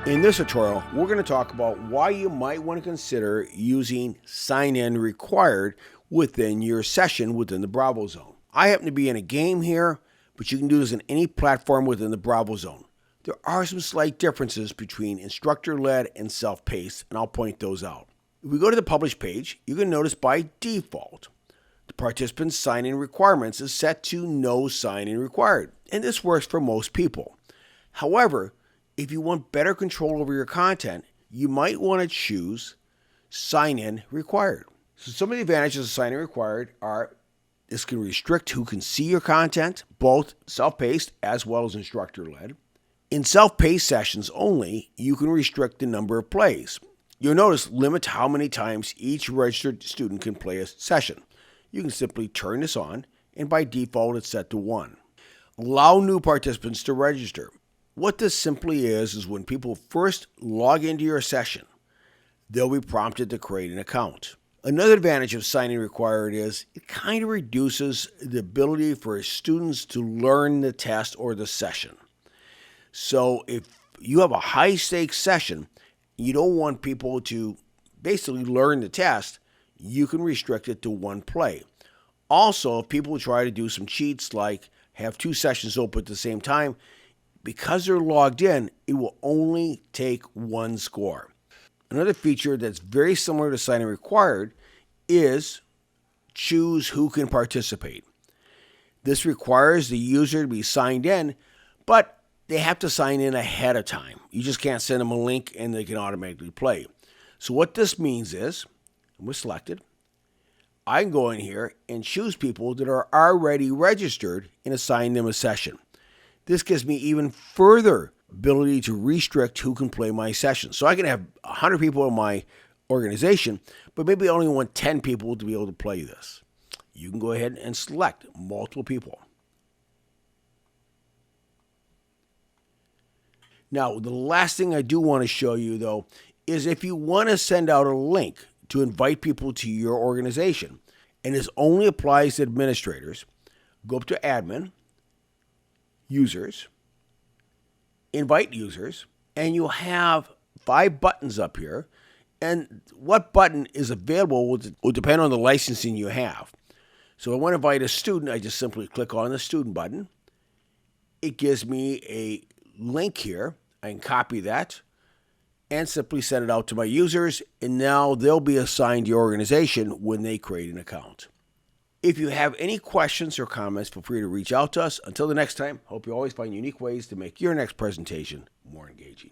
In this tutorial, we're going to talk about why you might want to consider using sign-in required within your session within the BRAVOZONE. I happen to be in a game here, but you can do this in any platform within the BRAVOZONE. There are some slight differences between instructor-led and self-paced, and I'll point those out. If we go to the Publish page, you can notice by default, the participant's sign-in requirements is set to no sign-in required, and this works for most people. However, if you want better control over your content, you might want to choose sign-in required. So some of the advantages of sign-in required are this can restrict who can see your content, both self-paced as well as instructor-led. In self-paced sessions only, you can restrict the number of plays. You'll notice limit how many times each registered student can play a session. You can simply turn this on, and by default it's set to 1. Allow new participants to register. What this simply is when people first log into your session, they'll be prompted to create an account. Another advantage of sign-in required is it kind of reduces the ability for students to learn the test or the session. So if you have a high-stakes session, you don't want people to basically learn the test, you can restrict it to 1 play. Also, if people try to do some cheats like have 2 sessions open at the same time, because they're logged in, it will only take 1 score. Another feature that's very similar to sign-in required is choose who can participate. This requires the user to be signed in, but they have to sign in ahead of time. You just can't send them a link and they can automatically play. So what this means is, we're selected, I can go in here and choose people that are already registered and assign them a session. This gives me even further ability to restrict who can play my session. So I can have 100 people in my organization, but maybe I only want 10 people to be able to play this. You can go ahead and select multiple people. Now, the last thing I do want to show you, though, is if you want to send out a link to invite people to your organization, and this only applies to administrators, go up to Admin, Users, Invite Users, and you'll have 5 buttons up here. And what button is available will depend on the licensing you have. So if I want to invite a student, I just simply click on the student button. It gives me a link here. I can copy that and simply send it out to my users, and now they'll be assigned your organization when they create an account. If you have any questions or comments, feel free to reach out to us. Until the next time, hope you always find unique ways to make your next presentation more engaging.